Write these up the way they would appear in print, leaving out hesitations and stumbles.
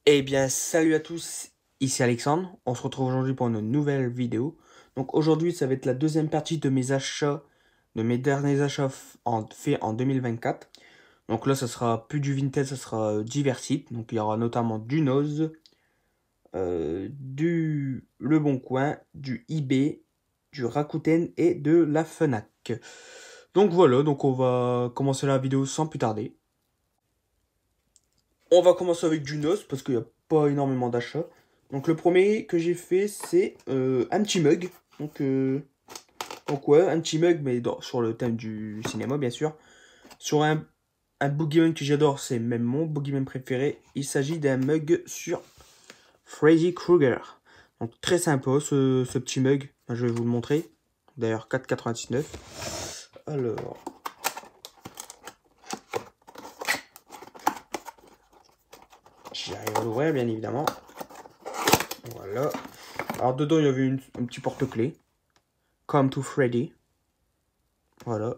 Eh bien, salut à tous, ici Alexandre. On se retrouve aujourd'hui pour une nouvelle vidéo. Donc aujourd'hui, ça va être la deuxième partie de mes achats, de mes derniers achats faits en 2024. Donc là, ça sera plus du Vinted, ça sera divers sites. Donc il y aura notamment du Noz, du Le Bon Coin, du eBay, du Rakuten et de la Fnac. Donc voilà, donc on va commencer la vidéo sans plus tarder. On va commencer avec du Noz parce qu'il n'y a pas énormément d'achats. Donc le premier que j'ai fait, c'est un petit mug. Donc ouais, un petit mug, mais sur le thème du cinéma, bien sûr. Sur un boogeyman que j'adore, c'est même mon boogeyman préféré. Il s'agit d'un mug sur Freddy Krueger. Donc très sympa ce petit mug. Je vais vous le montrer. D'ailleurs 4,99. Alors, j'arrive à l'ouvrir, bien évidemment. Voilà. Alors dedans, il y avait un petit porte-clés. Come to Freddy. Voilà.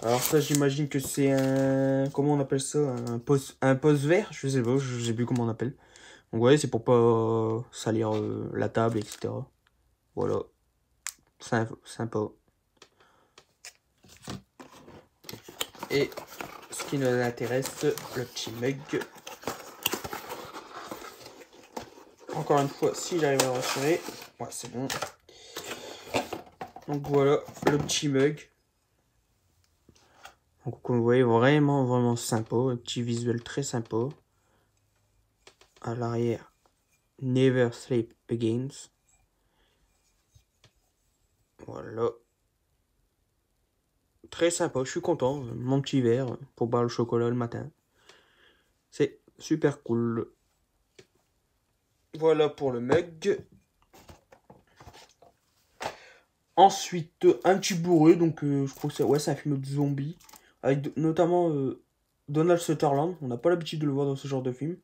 Alors ça, j'imagine que c'est un... Comment on appelle ça? Un pose vert? Je sais pas, je sais plus comment on appelle. Donc ouais, c'est pour pas salir la table, etc. Voilà. Sympa. Et ce qui nous intéresse, le petit mug. Encore une fois, si j'arrive à le retirer. Ouais, c'est bon. Donc voilà, le petit mug. Donc vous voyez, vraiment sympa. Un petit visuel très sympa. À l'arrière, Never Sleep Begins. Voilà. Très sympa, je suis content. Mon petit verre pour boire le chocolat le matin. C'est super cool. Voilà pour le mug. Ensuite, un petit bourré. Donc, je crois que c'est un film de zombies. Avec notamment Donald Sutherland. On n'a pas l'habitude de le voir dans ce genre de film.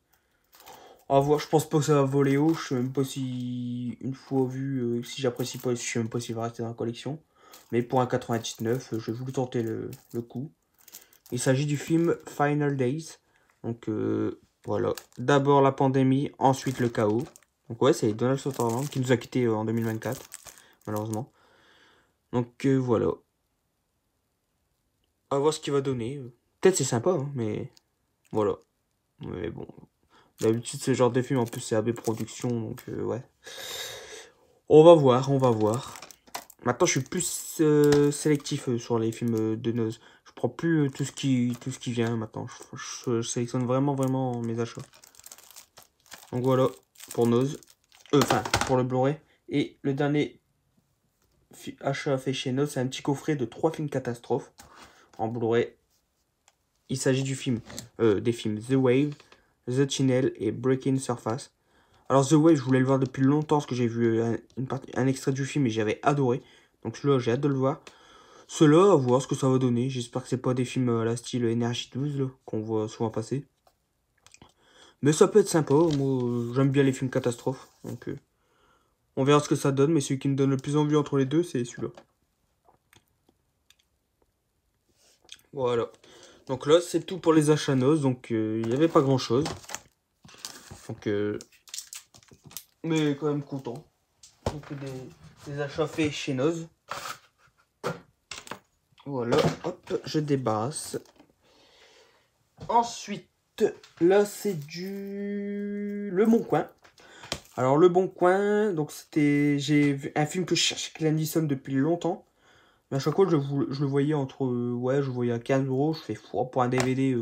À voir, je pense pas que ça va voler haut. Je sais même pas si, une fois vu, si j'apprécie pas, je sais même pas s'il va rester dans la collection. Mais pour un 99, je vais voulu tenter le coup. Il s'agit du film Final Days. Donc voilà. D'abord la pandémie, ensuite le chaos. Donc ouais, c'est Donald Sutherland qui nous a quittés en 2024, malheureusement. Donc voilà. À voir ce qu'il va donner. Peut-être c'est sympa, hein, mais voilà. Mais bon. D'habitude, ce genre de film, en plus, c'est AB Productions, donc ouais. On va voir, on va voir. Maintenant, je suis plus sélectif sur les films de Noz. Je prends plus tout ce qui vient maintenant. Je sélectionne vraiment mes achats. Donc voilà, pour Noz. Enfin, pour le Blu-ray. Et le dernier achat fait chez Noz, c'est un petit coffret de 3 films catastrophes en Blu-ray. Il s'agit des films The Wave, The Tunnel et Breaking Surface. Alors The Wave, je voulais le voir depuis longtemps parce que j'ai vu un extrait du film et j'avais adoré. Donc celui-là, j'ai hâte de le voir. Cela, à voir ce que ça va donner. J'espère que c'est pas des films à la style Energy 12 qu'on voit souvent passer. Mais ça peut être sympa. Moi, j'aime bien les films catastrophes. Donc on verra ce que ça donne. Mais celui qui me donne le plus envie entre les deux, c'est celui-là. Voilà. Donc là, c'est tout pour les achats Noz. Donc il n'y avait pas grand-chose. Donc mais quand même content. Donc des achats faits chez Noz. Voilà, hop, je débarrasse. Ensuite, là c'est Le Bon Coin. Alors Le Bon Coin, donc j'ai vu un film que je cherchais avec Liam Neeson depuis longtemps. Mais à chaque fois je le voyais ouais, je le voyais à 15 euros. Je fais pour un DVD,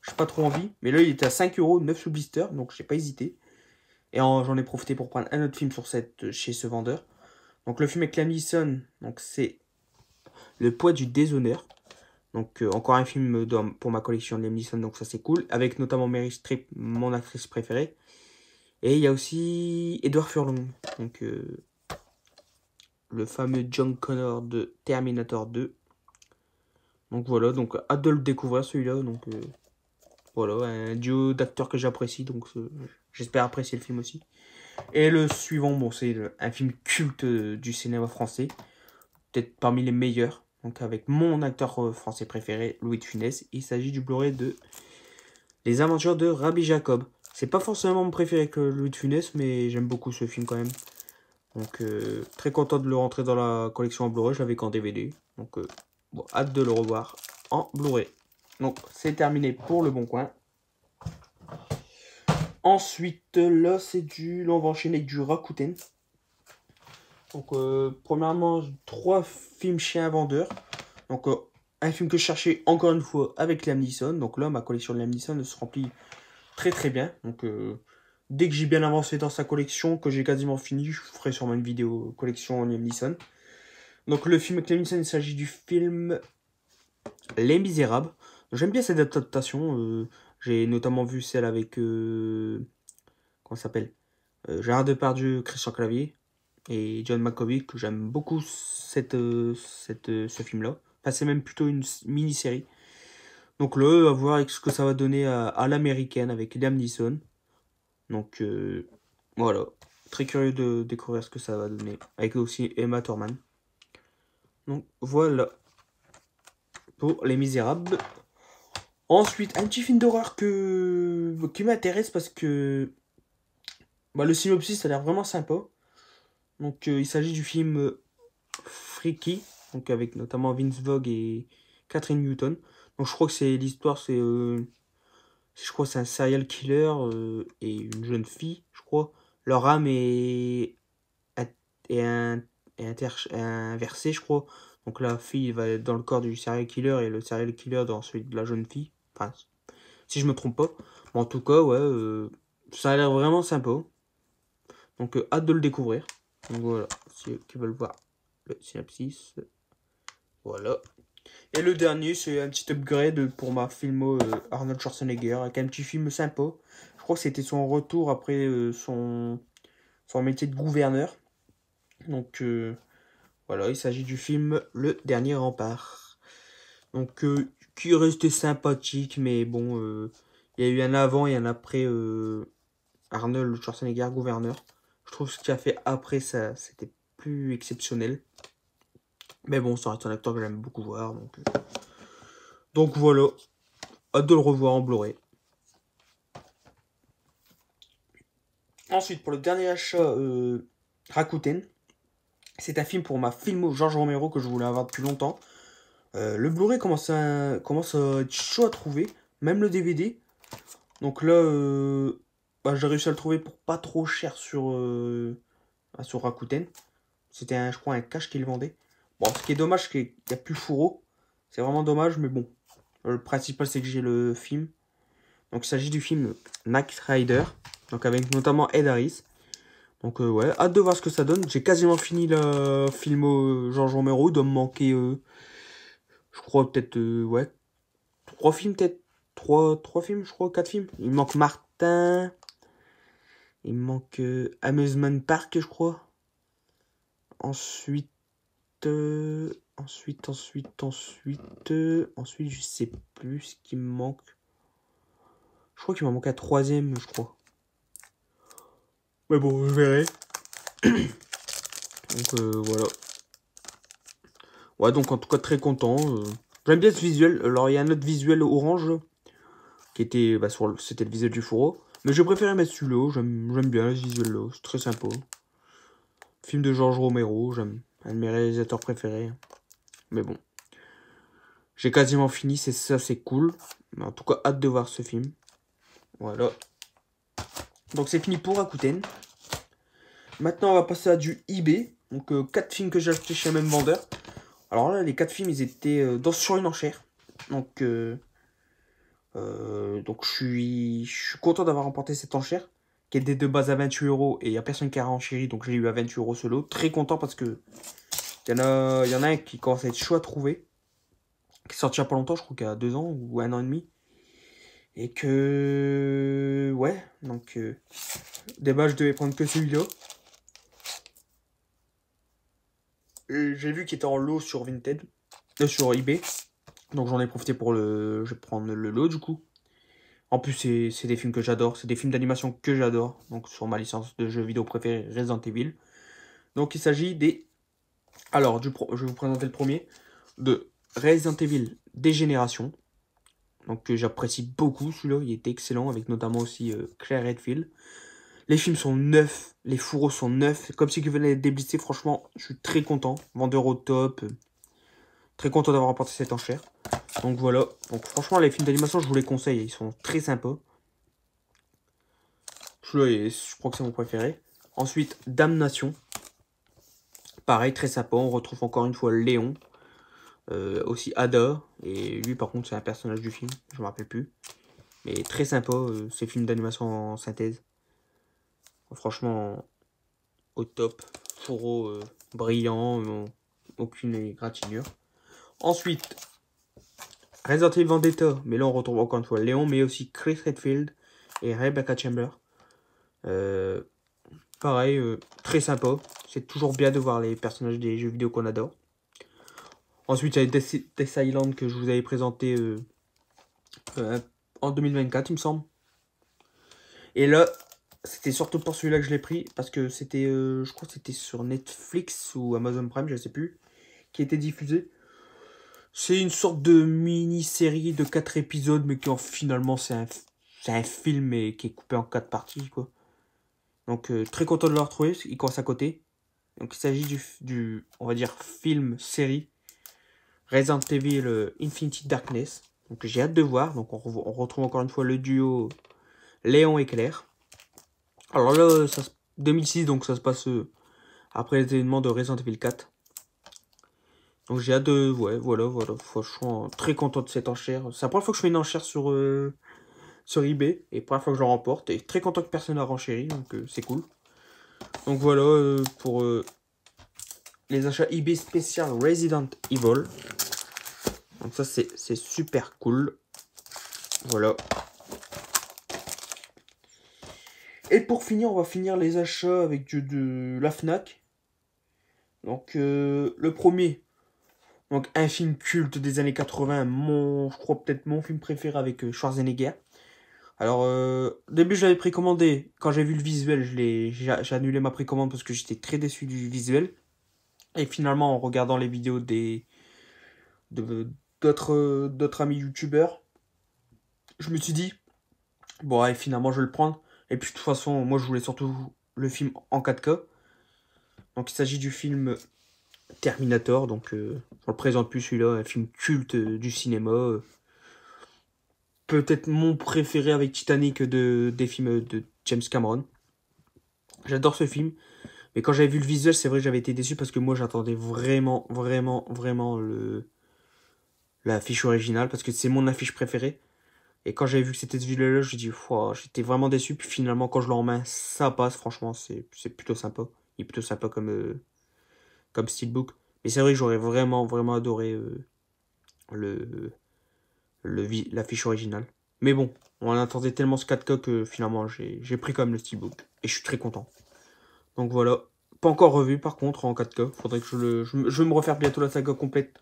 j'ai pas trop envie. Mais là il était à 5 euros, 9 sous blister, donc j'ai pas hésité. Et j'en ai profité pour prendre un autre film chez ce vendeur. Donc le film avec Liam Neeson, donc c'est Le Poids du déshonneur. Donc encore un film pour ma collection de Liam Neeson, donc ça c'est cool. Avec notamment Meryl Streep, mon actrice préférée. Et il y a aussi Edward Furlong. Donc le fameux John Connor de Terminator 2. Donc voilà, donc hâte de le découvrir celui-là. Donc voilà, un duo d'acteurs que j'apprécie. Donc j'espère apprécier le film aussi. Et le suivant, bon c'est un film culte du cinéma français. Peut-être parmi les meilleurs. Donc avec mon acteur français préféré, Louis de Funès. Il s'agit du Blu-ray de Les aventures de Rabbi Jacob. C'est pas forcément mon préféré que Louis de Funès, mais j'aime beaucoup ce film quand même. Donc très content de le rentrer dans la collection en Blu-ray, je l'avais qu'en DVD. Donc bon, hâte de le revoir en Blu-ray. Donc c'est terminé pour le Bon Coin. Ensuite là c'est du... Là on va enchaîner avec du Rakuten. Donc premièrement 3 films chiens vendeurs. Donc un film que je cherchais encore une fois avec Liam Neeson. Donc là ma collection de Liam Neeson se remplit très très bien. Donc dès que j'ai bien avancé dans sa collection, que j'ai quasiment fini, je ferai sûrement une vidéo collection Liam Neeson. Donc le film avec Liam Neeson, il s'agit du film Les Misérables. J'aime bien cette adaptation. J'ai notamment vu celle avec comment ça s'appelle, Gérard Depardieu, Christian Clavier et John McAvoy, que j'aime beaucoup ce film-là. Enfin, c'est même plutôt une mini-série. Donc là, à voir ce que ça va donner à l'américaine avec Liam Neeson. Donc voilà, très curieux de découvrir ce que ça va donner. Avec aussi Emma Thurman. Donc voilà pour Les Misérables. Ensuite, un petit film d'horreur qui m'intéresse parce que bah, le synopsis a l'air vraiment sympa. Donc il s'agit du film Freaky, donc avec notamment Vince Vaughn et Catherine Newton. Donc je crois que c'est l'histoire, je crois que c'est un serial killer et une jeune fille, je crois. Leur âme est inversée, je crois. Donc la fille va être dans le corps du serial killer et le serial killer dans celui de la jeune fille. Enfin, si je me trompe pas. Mais en tout cas, ouais, ça a l'air vraiment sympa. Donc hâte de le découvrir. Donc voilà, ceux qui veulent voir le synopsis. Voilà. Et le dernier, c'est un petit upgrade pour ma filmo Arnold Schwarzenegger, avec un petit film sympa. Je crois que c'était son retour après son métier de gouverneur. Donc voilà, il s'agit du film Le Dernier Rempart. Donc qui est resté sympathique, mais bon, il y a eu un avant et un après Arnold Schwarzenegger gouverneur. Je trouve ce qu'il a fait après ça, c'était plus exceptionnel. Mais bon, ça reste un acteur que j'aime beaucoup voir. Donc voilà, hâte de le revoir en Blu-ray. Ensuite, pour le dernier achat, Rakuten. C'est un film pour ma filmo George Romero que je voulais avoir depuis longtemps. Le Blu-ray commence à être chaud à trouver, même le DVD. Donc là, bah, j'ai réussi à le trouver pour pas trop cher sur Rakuten. C'était, je crois, un cash qu'il vendait. Bon, ce qui est dommage, c'est qu'il n'y a plus le fourreau. C'est vraiment dommage, mais bon. Le principal, c'est que j'ai le film. Donc, il s'agit du film Knight Rider. Donc, avec notamment Ed Harris. Donc, ouais, hâte de voir ce que ça donne. J'ai quasiment fini le film Georges Romero. Il doit me manquer, je crois, peut-être, ouais, 3 films, peut-être. 3 films, je crois, 4 films. Il me manque Martin. Il me manque Amusement Park, je crois. Ensuite, ensuite, je sais plus ce qui me manque. Je crois qu'il m'en manque un 3e, je crois. Mais bon, je verrai. Donc voilà. Ouais, donc en tout cas très content. J'aime bien ce visuel. Alors il y a un autre visuel orange qui était, bah, c'était le visuel du fourreau. Mais je préfère mettre celui-là. J'aime bien ce visuel-là. C'est très sympa. Film de George Romero. J'aime un de mes réalisateurs préférés. Mais bon. J'ai quasiment fini. C'est cool. Mais en tout cas, hâte de voir ce film. Voilà. Donc c'est fini pour Rakuten. Maintenant, on va passer à du eBay. Donc 4 films que j'ai achetés chez un même vendeur. Alors là, les 4 films, ils étaient sur une enchère. Donc je suis content d'avoir remporté cette enchère, qui était de base à 28 € et il n'y a personne qui a renchéri, donc je l'ai eu à 28 € ce lot. Très content parce que il y en a un qui commence à être chaud à trouver, qui est sorti il n'y a pas longtemps, je crois qu'il y a 2 ans ou 1 an et demi. Et que ouais, donc des base, je devais prendre que celui-là. J'ai vu qu'il était en lot sur Vinted, sur eBay. Donc j'en ai profité je vais prendre le lot du coup. En plus c'est des films que j'adore, c'est des films d'animation que j'adore. Donc sur ma licence de jeux vidéo préférée Resident Evil. Donc il s'agit des... Alors je vais vous présenter le premier. De Resident Evil Dégénération. Donc j'apprécie beaucoup celui-là, il était excellent, avec notamment aussi Claire Redfield. Les films sont neufs, les fourreaux sont neufs, comme si ils venaient d'être déblissés, franchement, je suis très content. Vendeur au top, très content d'avoir remporté cette enchère. Donc voilà, donc franchement les films d'animation je vous les conseille, ils sont très sympas. Celui-là, je crois que c'est mon préféré. Ensuite, Damnation. Pareil, très sympa, on retrouve encore une fois Léon. Aussi Ada, et lui par contre c'est un personnage du film, je me rappelle plus. Mais très sympa, ces films d'animation en synthèse. Franchement, au top. Fourreau brillant, aucune égratignure. Ensuite, Resident Evil Vendetta, mais là on retrouve encore une fois Léon, mais aussi Chris Redfield et Rebecca Chambers. Pareil, très sympa. C'est toujours bien de voir les personnages des jeux vidéo qu'on adore. Ensuite, il y a Death Island que je vous avais présenté en 2024, il me semble. Et là, c'était surtout pour celui-là que je l'ai pris, parce que c'était, je crois que c'était sur Netflix ou Amazon Prime, je ne sais plus, qui était diffusé. C'est une sorte de mini-série de 4 épisodes, mais qui finalement c'est un film et qui est coupé en 4 parties, quoi. Donc très content de le retrouver, il commence à côté. Donc il s'agit du, on va dire, film-série Resident Evil Infinity Darkness. Donc j'ai hâte de voir. Donc on retrouve encore une fois le duo Léon et Claire. Alors là, 2006, donc ça se passe après les événements de Resident Evil 4. Donc j'ai hâte de... Ouais, voilà. Franchement, très content de cette enchère. C'est la première fois que je fais une enchère sur eBay. Et la première fois que je le remporte. Et très content que personne n'a renchéri. Donc c'est cool. Donc voilà pour les achats eBay spécial Resident Evil. Donc ça c'est super cool. Voilà. Et pour finir, on va finir les achats avec de la Fnac. Donc le premier. Donc un film culte des années 80. Je crois peut-être mon film préféré avec Schwarzenegger. Alors au début je l'avais précommandé. Quand j'ai vu le visuel, j'ai annulé ma précommande parce que j'étais très déçu du visuel. Et finalement en regardant les vidéos d'autres amis youtubeurs, je me suis dit, bon ouais, finalement je vais le prendre. Et puis de toute façon, moi je voulais surtout le film en 4K. Donc il s'agit du film Terminator. Donc on le présente plus celui-là, un film culte du cinéma. Peut-être mon préféré avec Titanic des films de James Cameron. J'adore ce film. Mais quand j'avais vu le visuel, c'est vrai que j'avais été déçu parce que moi j'attendais vraiment l'affiche originale parce que c'est mon affiche préférée. Et quand j'avais vu que c'était ce visuel-là, j'ai dit, j'étais vraiment déçu. Puis finalement, quand je l'ai en main, ça passe. Franchement, c'est plutôt sympa. Il est plutôt sympa comme steelbook. Mais c'est vrai que j'aurais vraiment adoré le, l'affiche originale. Mais bon, on attendait tellement ce 4K que finalement, j'ai pris quand même le steelbook. Et je suis très content. Donc voilà. Pas encore revu par contre en 4K. Faudrait que je vais me refaire bientôt la saga complète.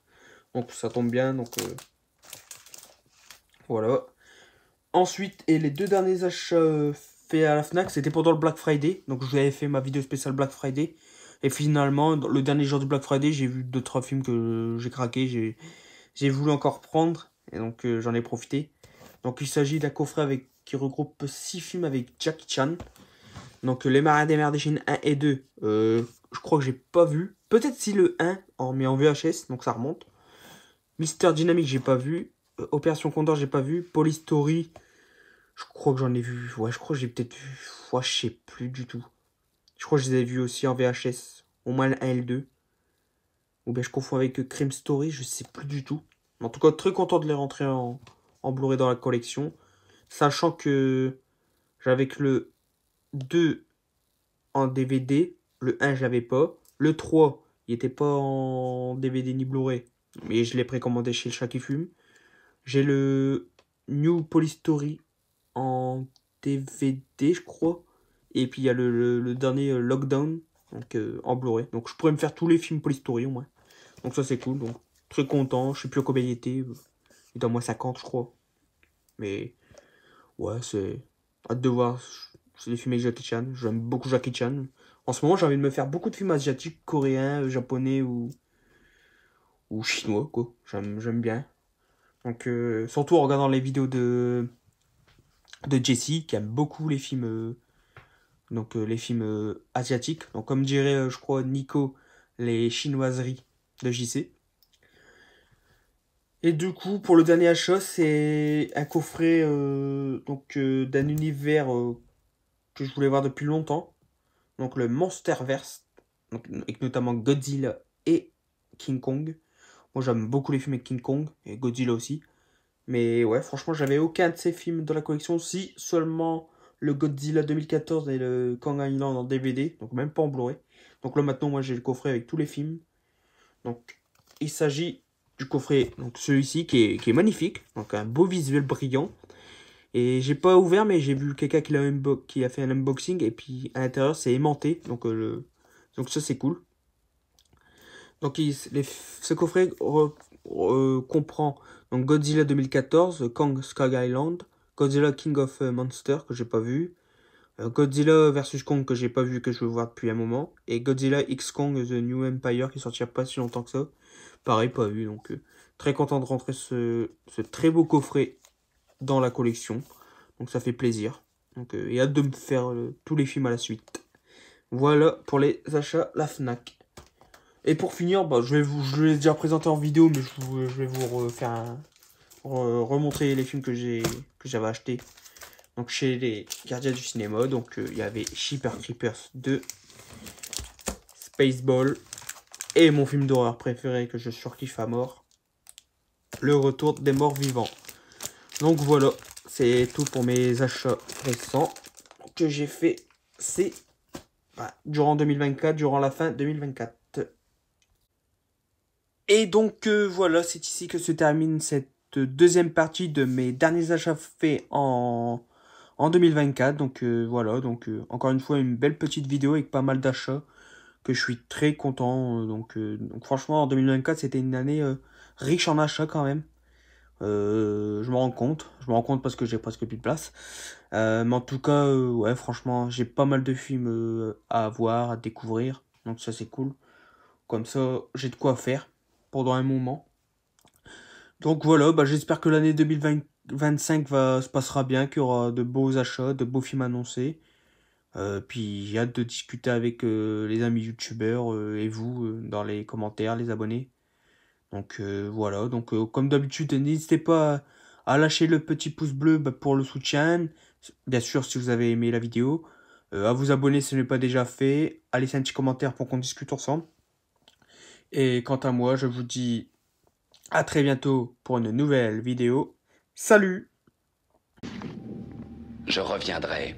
Donc ça tombe bien. Donc voilà. Ensuite, et les deux derniers achats faits à la Fnac, c'était pendant le Black Friday. Donc je vous avais fait ma vidéo spéciale Black Friday. Et finalement, le dernier jour du Black Friday, j'ai vu 2-3 films que j'ai craqué. J'ai voulu encore prendre. Et donc j'en ai profité. Donc il s'agit d'un coffret qui regroupe 6 films avec Jackie Chan. Donc Les Marins des Mers des Chines 1 et 2. Je crois que j'ai pas vu. Peut-être si le 1, mais en VHS, donc ça remonte. Mister Dynamique, j'ai pas vu. Opération Condor, j'ai pas vu. Police Story, je crois que j'en ai vu. Ouais, je crois que j'ai peut-être vu. Ouais, je sais plus du tout. Je crois que je les avais vus aussi en VHS. Au moins le 1 et le 2. Ou bien je confonds avec Crime Story, je sais plus du tout. En tout cas, très content de les rentrer en Blu-ray dans la collection. Sachant que j'avais que le 2 en DVD. Le 1, je l'avais pas. Le 3, il était pas en DVD ni Blu-ray. Mais je l'ai précommandé chez le Chat qui fume. J'ai le New Police Story en DVD, je crois. Et puis il y a le dernier Lockdown, donc en Blu-ray. Donc je pourrais me faire tous les films Police Story au moins. Donc ça c'est cool. Donc très content. Je sais plus combien il était. Il était au moins 50, je crois. Mais ouais, c'est hâte de voir. C'est des films avec Jackie Chan. J'aime beaucoup Jackie Chan. En ce moment, j'ai envie de me faire beaucoup de films asiatiques, coréens, japonais ou chinois, quoi. J'aime bien. Donc, surtout en regardant les vidéos de Jessie, qui aime beaucoup les films, les films asiatiques. Donc, comme dirait, je crois, Nico, les chinoiseries de JC. Et du coup, pour le dernier achat, c'est un coffret d'un univers que je voulais voir depuis longtemps. Donc, le Monsterverse, donc, avec notamment Godzilla et King Kong. Moi, j'aime beaucoup les films avec King Kong et Godzilla aussi. Mais ouais, franchement, j'avais aucun de ces films dans la collection. Si, seulement le Godzilla 2014 et le Kong Island en DVD. Donc, même pas en Blu-ray. Donc là, maintenant, moi, j'ai le coffret avec tous les films. Donc, il s'agit du coffret, donc celui-ci, qui est magnifique. Donc, un beau visuel brillant. Et j'ai pas ouvert, mais j'ai vu quelqu'un qui a fait un unboxing. Et puis, à l'intérieur, c'est aimanté. Donc ça, c'est cool. Donc, ce coffret comprend donc Godzilla 2014, Kong Skull Island, Godzilla King of Monsters que j'ai pas vu, Godzilla vs Kong que j'ai pas vu, que je veux voir depuis un moment, et Godzilla X Kong The New Empire qui sortira pas si longtemps que ça. Pareil, pas vu. Donc, très content de rentrer ce très beau coffret dans la collection. Donc, ça fait plaisir. Donc, et hâte de me faire tous les films à la suite. Voilà pour les achats la Fnac. Et pour finir, bah, je l'ai déjà présenté en vidéo, mais je vais vous remontrer les films que j'avais achetés. Donc chez les gardiens du cinéma, donc il y avait Jeepers Creepers 2, Spaceball, et mon film d'horreur préféré que je surkiffe à mort, Le Retour des Morts Vivants. Donc voilà, c'est tout pour mes achats récents que j'ai fait durant 2024, durant la fin 2024. Et donc voilà, c'est ici que se termine cette deuxième partie de mes derniers achats faits en 2024. Donc voilà, encore une fois une belle petite vidéo avec pas mal d'achats que je suis très content. Donc franchement en 2024 c'était une année riche en achats quand même. Je me rends compte parce que j'ai presque plus de place. Mais en tout cas, ouais, franchement, j'ai pas mal de films à voir, à découvrir. Donc ça c'est cool. Comme ça, j'ai de quoi faire pendant un moment. Donc voilà, bah, j'espère que l'année 2025 se passera bien, qu'il y aura de beaux achats, de beaux films annoncés. Puis j'ai hâte de discuter avec les amis youtubeurs et vous dans les commentaires, les abonnés. Donc voilà, comme d'habitude, n'hésitez pas à lâcher le petit pouce bleu pour le soutien. Bien sûr, si vous avez aimé la vidéo. À vous abonner si ce n'est pas déjà fait. À laisser un petit commentaire pour qu'on discute ensemble. Et quant à moi, je vous dis à très bientôt pour une nouvelle vidéo. Salut! Je reviendrai.